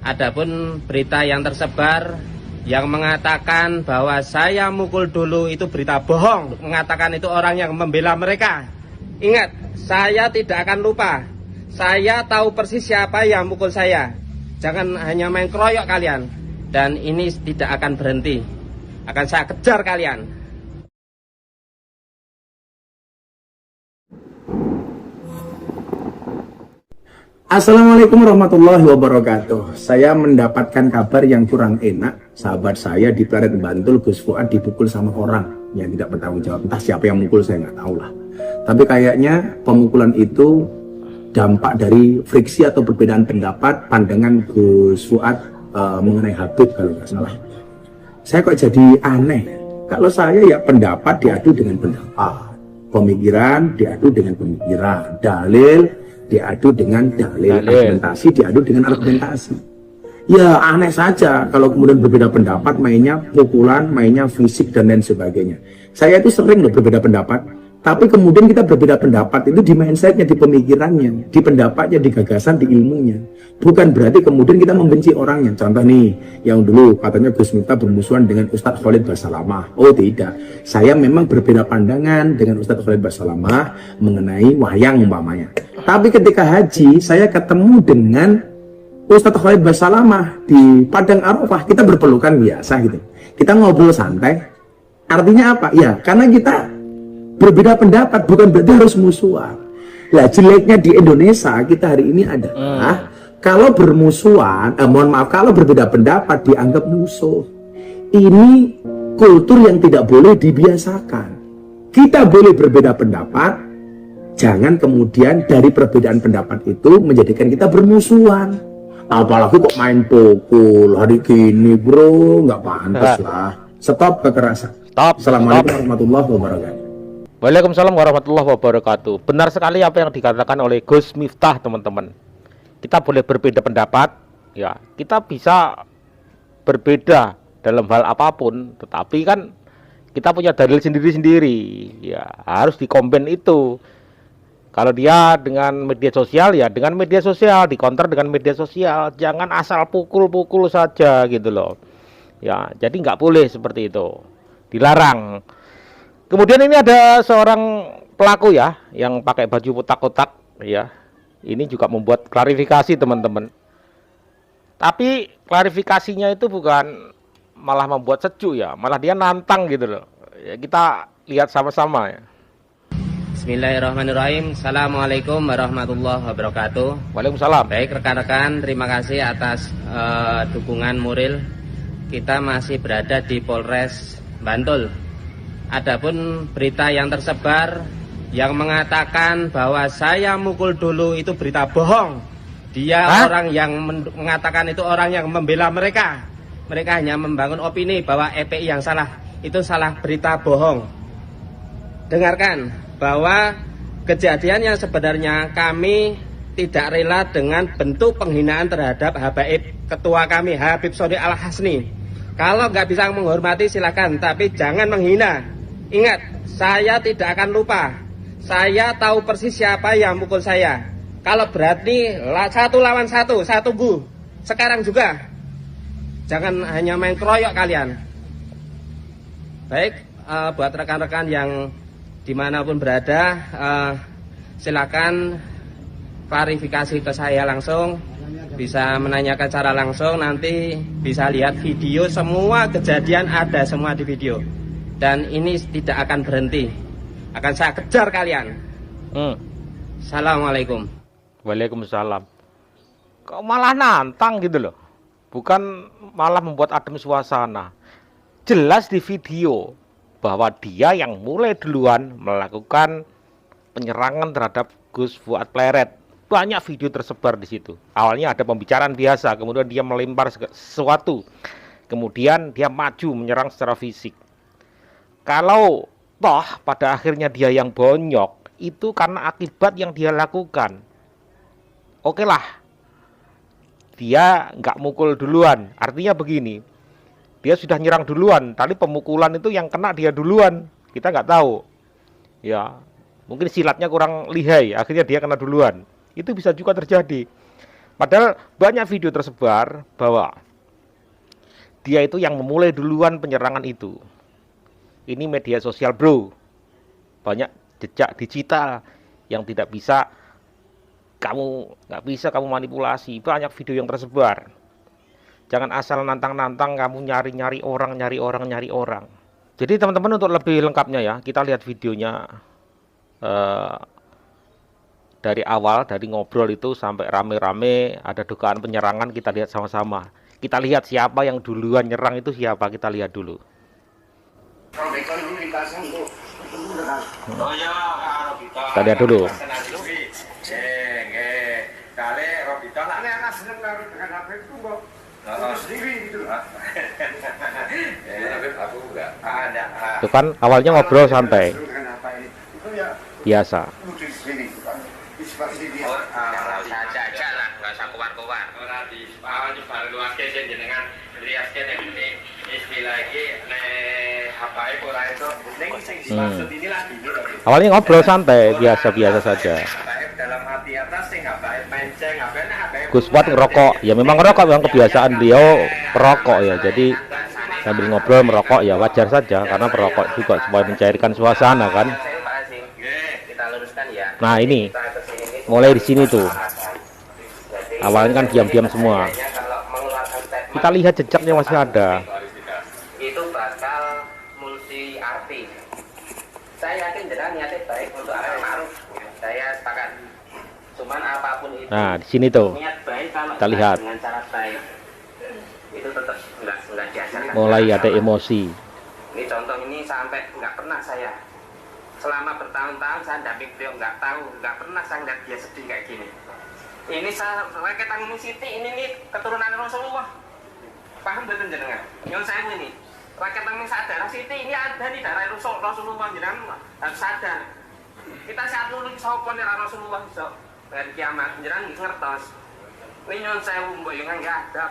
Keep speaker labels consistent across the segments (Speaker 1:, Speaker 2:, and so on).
Speaker 1: Adapun berita yang tersebar yang mengatakan bahwa saya mukul dulu itu berita bohong. Mengatakan itu orang yang membela mereka. Ingat, saya tidak akan lupa. Saya tahu persis siapa yang mukul saya. Jangan hanya main keroyok kalian. Dan ini tidak akan berhenti. Akan saya kejar kalian.
Speaker 2: Assalamualaikum warahmatullahi wabarakatuh. Saya mendapatkan kabar yang kurang enak. Sahabat saya di Pleret Bantul, Gus Fuad, dipukul sama orang yang tidak bertanggung jawab. Entah siapa yang mukul, saya nggak tahu lah. Tapi kayaknya pemukulan itu dampak dari friksi atau perbedaan pendapat pandangan Gus Fuad mengenai Habib kalau nggak salah. Saya kok jadi aneh. Kalau saya ya pendapat diadu dengan pendapat, pemikiran diadu dengan pemikiran, dalil diadu dengan dalil, argumentasi diadu dengan argumentasi. Ya aneh saja kalau kemudian berbeda pendapat, mainnya pukulan, mainnya fisik dan lain sebagainya. Saya itu sering loh berbeda pendapat, tapi kemudian kita berbeda pendapat itu di mindsetnya, di pemikirannya, di pendapatnya, di gagasan, di ilmunya. Bukan berarti kemudian kita membenci orangnya. Contoh nih, yang dulu katanya Gus Miftah bermusuhan dengan Ustadz Khalid Basalamah. Oh tidak, saya memang berbeda pandangan dengan Ustadz Khalid Basalamah mengenai wayang umpamanya. Tapi ketika haji, saya ketemu dengan Ustadz Khalid Basalamah di Padang Arafah. Kita berpelukan biasa gitu. Kita ngobrol santai. Artinya apa? Ya, karena kita berbeda pendapat, bukan berarti harus musuhan. Nah, jeleknya di Indonesia kita hari ini adalah kalau bermusuhan, kalau berbeda pendapat dianggap musuh. Ini kultur yang tidak boleh dibiasakan. Kita boleh berbeda pendapat, jangan kemudian dari perbedaan pendapat itu menjadikan kita bermusuhan. Apalagi kok main pukul hari gini, bro, nggak pantas lah. Stop kekerasan.
Speaker 3: Stop.
Speaker 2: Assalamualaikum warahmatullahi wabarakatuh.
Speaker 3: Waalaikumsalam warahmatullahi wabarakatuh. Benar sekali apa yang dikatakan oleh Gus Miftah, teman-teman. Kita boleh berbeda pendapat, ya. Kita bisa berbeda dalam hal apapun, tetapi kan kita punya dalil sendiri-sendiri. Ya, harus dikomben itu. Kalau dia dengan media sosial, ya dengan media sosial, dikonter dengan media sosial. Jangan asal pukul-pukul saja gitu loh. Ya, jadi nggak boleh seperti itu. Dilarang. Kemudian ini ada seorang pelaku ya, yang pakai baju kotak-kotak ya. Ini juga membuat klarifikasi, teman-teman. Tapi klarifikasinya itu bukan malah membuat sejuk ya, malah dia nantang gitu loh. Ya, kita lihat sama-sama ya.
Speaker 1: Bismillahirrahmanirrahim. Assalamualaikum warahmatullahi wabarakatuh.
Speaker 3: Waalaikumsalam.
Speaker 1: Baik rekan-rekan, terima kasih atas dukungan moral. Kita masih berada di Polres Bantul. Adapun berita yang tersebar yang mengatakan bahwa saya mukul dulu itu berita bohong. Dia orang yang mengatakan itu orang yang membela mereka. Mereka hanya membangun opini bahwa EPI yang salah. Itu salah, berita bohong. Dengarkan bahwa kejadian yang sebenarnya kami tidak rela dengan bentuk penghinaan terhadap Habaib ketua kami, Habib Sodi Al-Hasni. Kalau nggak bisa menghormati silakan, tapi jangan menghina. Ingat, saya tidak akan lupa. Saya tahu persis siapa yang mukul saya. Kalau berarti satu lawan satu, saya tunggu. Sekarang juga. Jangan hanya main keroyok kalian. Baik, buat rekan-rekan yang dimanapun berada, silakan klarifikasi ke saya langsung. Bisa menanyakan secara langsung, nanti bisa lihat video. Semua kejadian ada semua di video. Dan ini tidak akan berhenti. Akan saya kejar kalian. Assalamualaikum.
Speaker 3: Waalaikumsalam. Kok malah nantang gitu loh. Bukan malah membuat adem suasana. Jelas di video bahwa dia yang mulai duluan melakukan penyerangan terhadap Gus Fuad Pleret. Banyak video tersebar di situ. Awalnya ada pembicaraan biasa, kemudian dia melempar sesuatu. Kemudian dia maju menyerang secara fisik. Kalau toh pada akhirnya dia yang bonyok, itu karena akibat yang dia lakukan. Oke lah, dia nggak mukul duluan. Artinya begini, dia sudah nyerang duluan, tapi pemukulan itu yang kena dia duluan. Kita nggak tahu. Ya, mungkin silatnya kurang lihai, akhirnya dia kena duluan. Itu bisa juga terjadi. Padahal banyak video tersebar bahwa dia itu yang memulai duluan penyerangan itu. Ini media sosial bro, banyak jejak digital yang tidak bisa nggak bisa kamu manipulasi. Banyak video yang tersebar. Jangan asal nantang-nantang kamu nyari orang. Jadi teman-teman, untuk lebih lengkapnya ya, kita lihat videonya dari awal, dari ngobrol itu sampai rame-rame ada dugaan penyerangan. Kita lihat sama-sama. Kita lihat siapa yang duluan nyerang itu siapa, kita lihat dulu. Kita lihat dulu. Itu kan awalnya ngobrol santai, biasa. Awalnya ngobrol santai, biasa-biasa saja. Gus Fuad ngerokok, ya memang ngerokok, memang kebiasaan beliau perokok ya. Jadi sambil ngobrol merokok ya wajar saja, karena perokok juga supaya mencairkan suasana kan. Nah ini mulai di sini tuh, awalnya kan diam-diam semua. Kita lihat jejaknya masih ada.
Speaker 1: Itu bakal multi arti. Saya yakin jelas niatnya baik untuk arah ma'ruf. Saya sepakat. Cuman apapun itu.
Speaker 3: Nah di sini tuh
Speaker 1: niat baik kalau
Speaker 3: kita lihat.
Speaker 1: dengan cara baik itu tetap nggak diajarkan.
Speaker 3: Mulai ada emosi.
Speaker 1: Ini contoh ini sampai nggak pernah saya selama bertahun-tahun saya damping beliau nggak pernah saya lihat dia sedih kayak gini. Ini saya rakyat Tanjung Siti ini nih keturunan Rasulullah. Paham betul jenengan? Yang saya ini rakyat Tanjung Sadara Siti ini ada di darah Rasulullah, jenengan harus sadar. Kita saat dulu sapa nek Rasulullah iso dan kiamat jenengan ngertos. Ini nyon saya mbok yo nggak ada.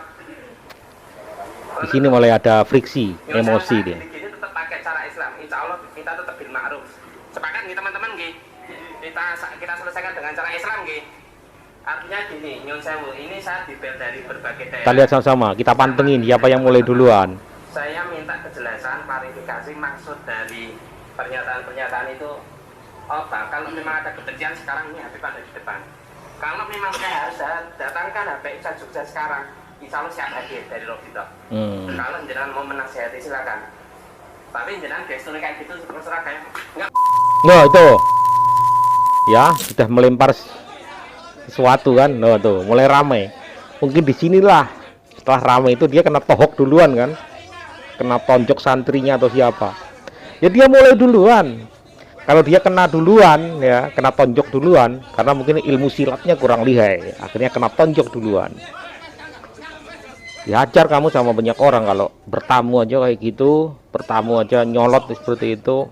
Speaker 3: Di sini mulai ada friksi, emosi dia.
Speaker 1: Ini tetap pakai cara Islam. Insya Allah kita tetap bil ma'ruf. Sepakat nih teman-teman nggih. Kita selesaikan dengan cara Islam nggih. Artinya gini, nyon sewu, ini saya dibel dari berbagai daerah.
Speaker 3: Kita lihat sama-sama, kita pantengin siapa yang mulai duluan.
Speaker 1: Saya minta kejelasan, klarifikasi maksud dari pernyataan-pernyataan itu. Oh, kalau memang ada kebencian sekarang ini Habib ada di depan. Kalau memang saya harus datangkan Habib Ihsan Jogja sekarang, insya Allah siap hadir dari Robidah. Kalau jenengan mau menasihati silakan. Tapi jenengan gesturnya kayak gitu terserah kayak enggak.
Speaker 3: Nah itu, ya sudah melempar sesuatu kan, no, tuh mulai ramai. Mungkin disinilah setelah ramai itu dia kena tohok duluan kan, kena tonjok santrinya atau siapa. Ya dia mulai duluan. Kalau dia kena duluan, ya kena tonjok duluan, karena mungkin ilmu silatnya kurang lihai, akhirnya kena tonjok duluan. Dihajar kamu sama banyak orang kalau bertamu aja kayak gitu, bertamu aja nyolot seperti itu.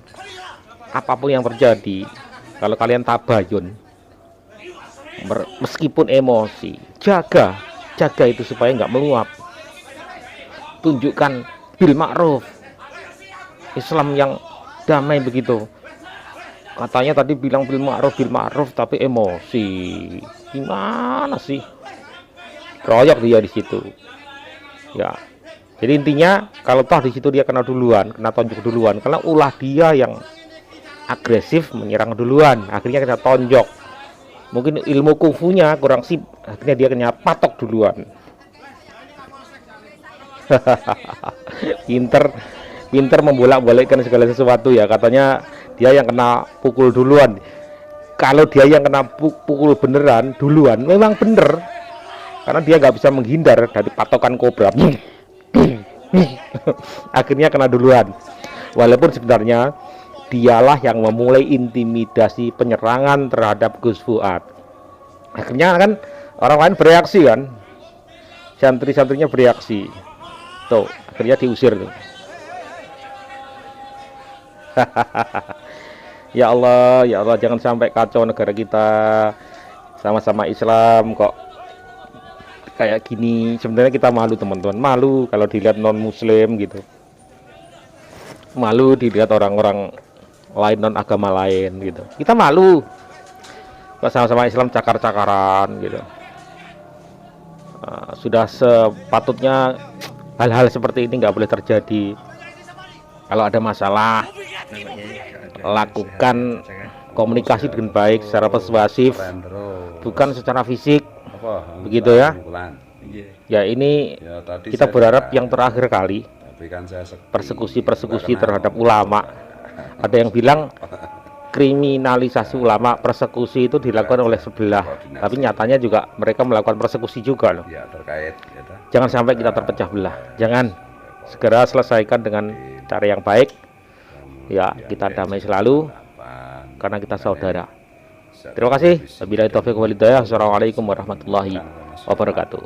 Speaker 3: Apapun yang terjadi, kalau kalian tabayun, meskipun emosi, jaga itu supaya nggak meluap. Tunjukkan bil ma'ruf, Islam yang damai begitu. Katanya tadi bilang bil ma'ruf tapi emosi. Gimana sih? Royok dia di situ. Ya. Jadi intinya kalau toh di situ dia kena duluan, kena tonjok duluan, karena ulah dia yang agresif menyerang duluan, akhirnya kena tonjok. Mungkin ilmu kungfunya kurang sip, akhirnya dia kena patok duluan. pinter membolak-balikkan segala sesuatu ya. Katanya dia yang kena pukul duluan. Kalau dia yang kena pukul beneran duluan, memang bener, karena dia nggak bisa menghindar dari patokan kobra. Akhirnya kena duluan, walaupun sebenarnya dialah yang memulai intimidasi penyerangan terhadap Gus Fuad. Akhirnya kan orang lain bereaksi kan, santri-santrinya bereaksi tuh, akhirnya diusir tuh. Ya Allah jangan sampai kacau negara kita, sama-sama Islam kok kayak gini. Sebenarnya kita malu teman-teman, malu kalau dilihat non muslim gitu, malu dilihat orang-orang lain, non agama lain gitu. Kita malu kok sama-sama Islam cakar-cakaran gitu. Sudah sepatutnya hal-hal seperti ini nggak boleh terjadi. Kalau ada masalah, lakukan komunikasi dengan baik secara persuasif, bukan secara fisik, begitu ya. Ya ini kita berharap yang terakhir kali persekusi terhadap ulama. Ada yang bilang kriminalisasi ulama, persekusi itu dilakukan oleh sebelah, tapi nyatanya juga mereka melakukan persekusi juga loh. Jangan sampai kita terpecah belah, jangan. Segera selesaikan dengan cara yang baik ya, kita damai selalu karena kita saudara. Terima kasih. Wabillahi taufiq wal hidayah. Assalamualaikum warahmatullahi wabarakatuh.